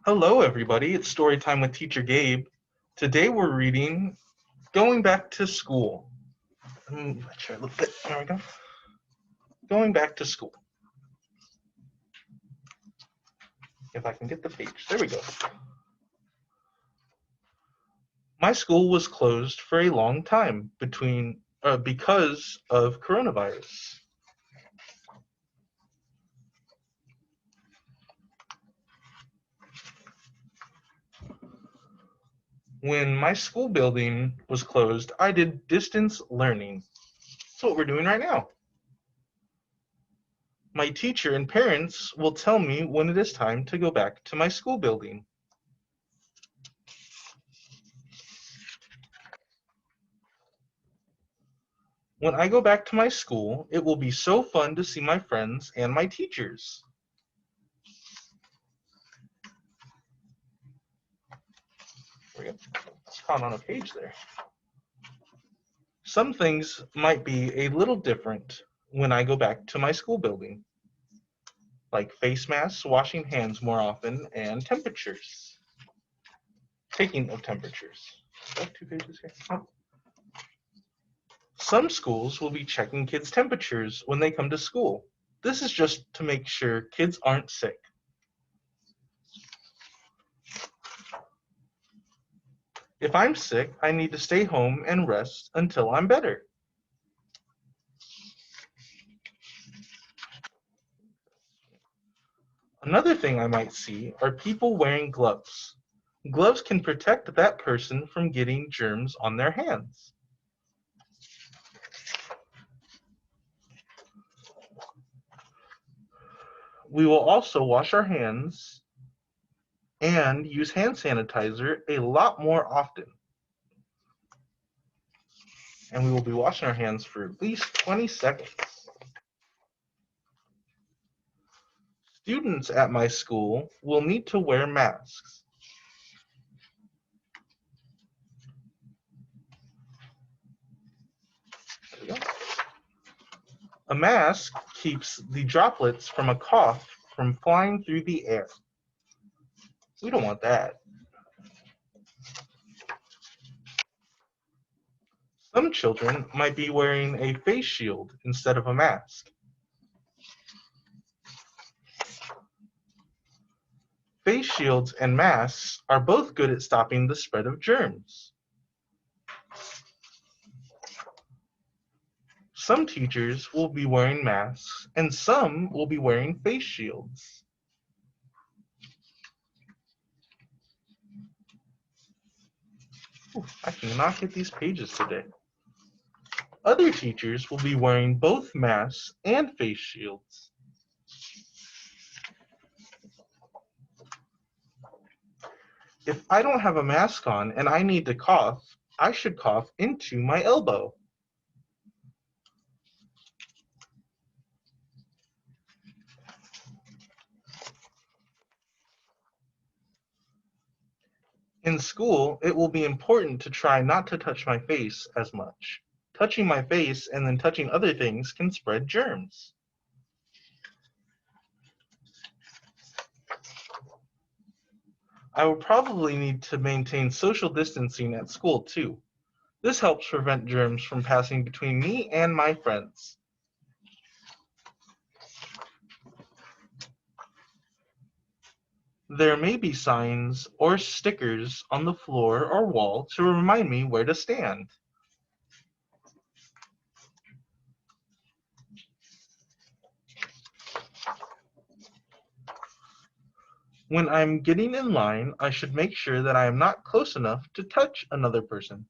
Hello, everybody. It's story time with Teacher Gabe. Today we're reading Going Back to School. Let me move that chair a little bit. There we go. Going Back to School. If I can get the page. There we go. My school was closed for a long time because of coronavirus. When my school building was closed, I did distance learning. That's what we're doing right now. My teacher and parents will tell me when it is time to go back to my school building. When I go back to my school, it will be so fun to see my friends and my teachers. It's caught on a page there. Some things might be a little different when I go back to my school building, like face masks, washing hands more often, and temperatures. Taking of temperatures. Do I have 2 pages here? Oh. Some schools will be checking kids' temperatures when they come to school. This is just to make sure kids aren't sick. If I'm sick, I need to stay home and rest until I'm better. Another thing I might see are people wearing gloves. Gloves can protect that person from getting germs on their hands. We will also wash our hands and use hand sanitizer a lot more often. And we will be washing our hands for at least 20 seconds. Students at my school will need to wear masks. There we go. A mask keeps the droplets from a cough from flying through the air. We don't want that. Some children might be wearing a face shield instead of a mask. Face shields and masks are both good at stopping the spread of germs. Some teachers will be wearing masks and some will be wearing face shields. Ooh, I cannot get these pages today. Other teachers will be wearing both masks and face shields. If I don't have a mask on and I need to cough, I should cough into my elbow. In school, it will be important to try not to touch my face as much. Touching my face and then touching other things can spread germs. I will probably need to maintain social distancing at school too. This helps prevent germs from passing between me and my friends. There may be signs or stickers on the floor or wall to remind me where to stand. When I'm getting in line, I should make sure that I am not close enough to touch another person.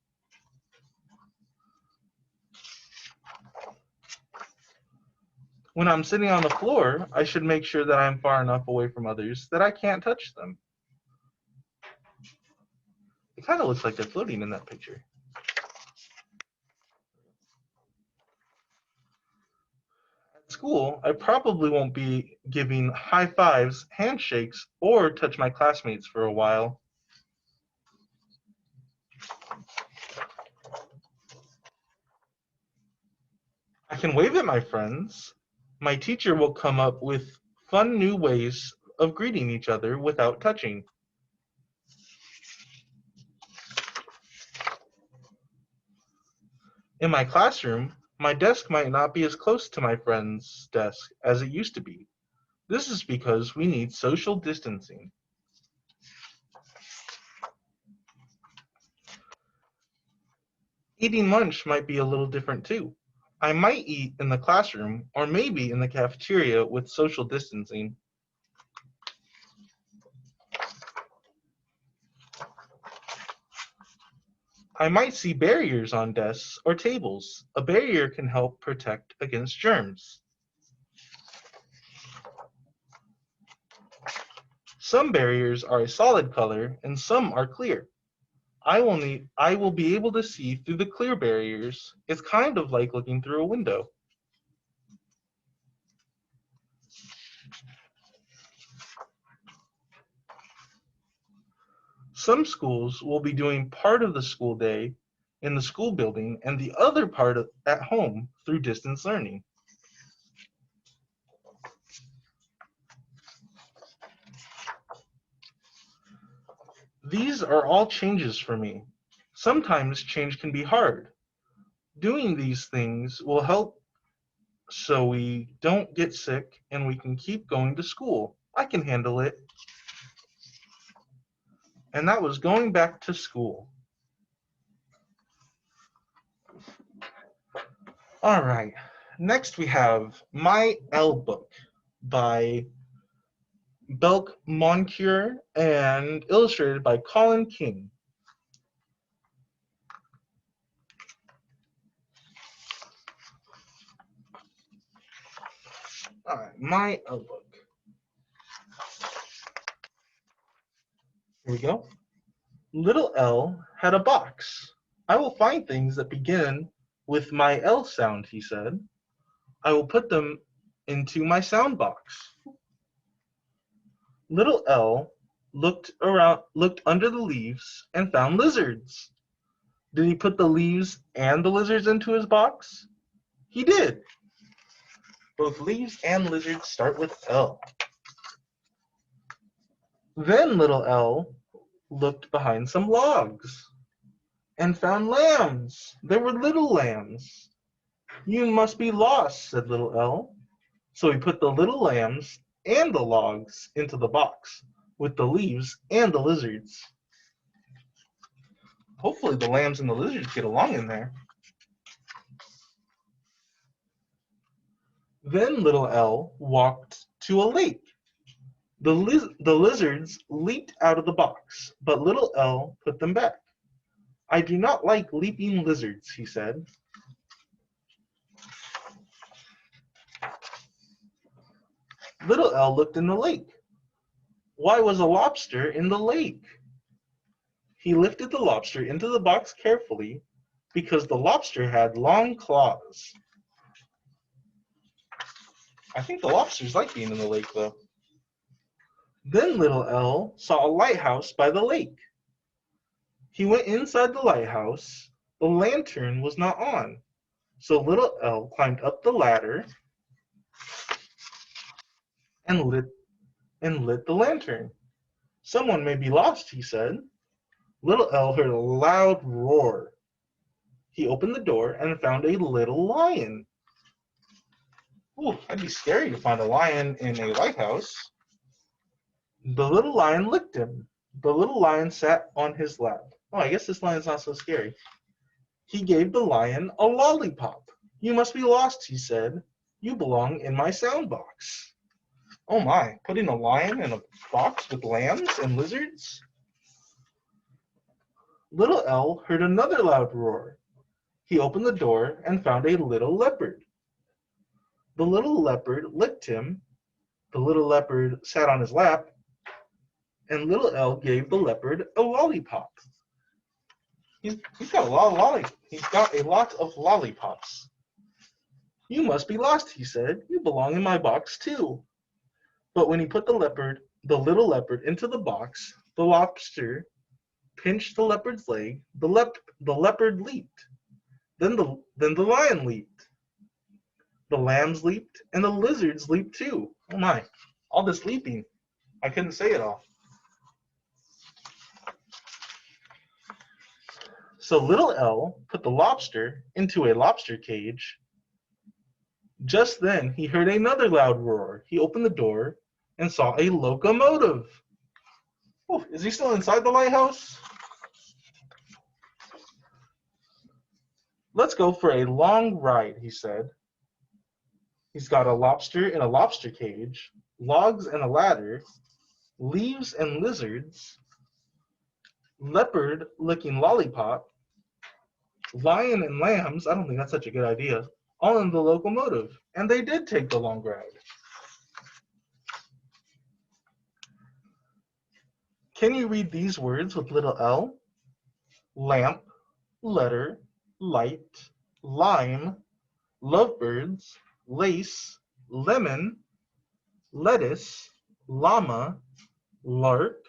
When I'm sitting on the floor, I should make sure that I'm far enough away from others that I can't touch them. It kind of looks like they're floating in that picture. At school, I probably won't be giving high fives, handshakes, or touch my classmates for a while. I can wave at my friends. My teacher will come up with fun new ways of greeting each other without touching. In my classroom, my desk might not be as close to my friend's desk as it used to be. This is because we need social distancing. Eating lunch might be a little different too. I might eat in the classroom or maybe in the cafeteria with social distancing. I might see barriers on desks or tables. A barrier can help protect against germs. Some barriers are a solid color and some are clear. I will be able to see through the clear barriers. It's kind of like looking through a window. Some schools will be doing part of the school day in the school building and the other part at home through distance learning. These are all changes for me. Sometimes change can be hard. Doing these things will help so we don't get sick and we can keep going to school. I can handle it. And that was going back to school. All right. Next we have My L Book by Belk, Moncure, and illustrated by Colin King. All right, My L Book. Here we go. Little L had a box. I will find things that begin with my L sound, he said. I will put them into my sound box. Little L looked under the leaves and found lizards. Did he put the leaves and the lizards into his box? He did. Both leaves and lizards start with L. Then little L looked behind some logs and found lambs. There were little lambs. You must be lost, said little L. So he put the little lambs and the logs into the box with the leaves and the lizards. Hopefully the lambs and the lizards get along in there. Then little L walked to a lake. The lizards leaped out of the box, but little L put them back. I do not like leaping lizards, he said. Little L looked in the lake. Why was a lobster in the lake? He lifted the lobster into the box carefully because the lobster had long claws. I think the lobsters like being in the lake, though. Then little L saw a lighthouse by the lake. He went inside the lighthouse. The lantern was not on, so little L climbed up the ladder and lit the lantern. Someone may be lost, he said. Little L heard a loud roar. He opened the door and found a little lion. Ooh, that'd be scary to find a lion in a lighthouse. The little lion licked him. The little lion sat on his lap. Oh, I guess this lion's not so scary. He gave the lion a lollipop. You must be lost, he said. You belong in my sound box. Oh my, putting a lion in a box with lambs and lizards? Little L heard another loud roar. He opened the door and found a little leopard. The little leopard licked him. The little leopard sat on his lap, and little L gave the leopard a lollipop. He's got a lot of lollipops. You must be lost, he said. You belong in my box too. But when he put the little leopard into the box, the lobster pinched the leopard's leg. The leopard leaped. Then the lion leaped. The lambs leaped, and the lizards leaped too. Oh my, all this leaping. I couldn't say it all. So little L put the lobster into a lobster cage. Just then he heard another loud roar. He opened the door and saw a locomotive. Oh, is he still inside the lighthouse? Let's go for a long ride, he said. He's got a lobster in a lobster cage, logs and a ladder, leaves and lizards, leopard licking lollipop, lion and lambs, I don't think that's such a good idea, all in the locomotive. And they did take the long ride. Can you read these words with little L? Lamp, letter, light, lime, lovebirds, lace, lemon, lettuce, llama, lark,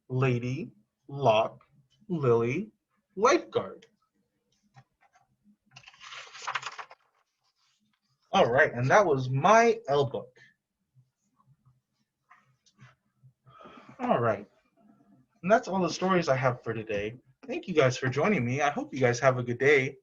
lady, lock, lily, lifeguard. All right, and that was my L book. All right, and that's all the stories I have for today. Thank you guys for joining me. I hope you guys have a good day.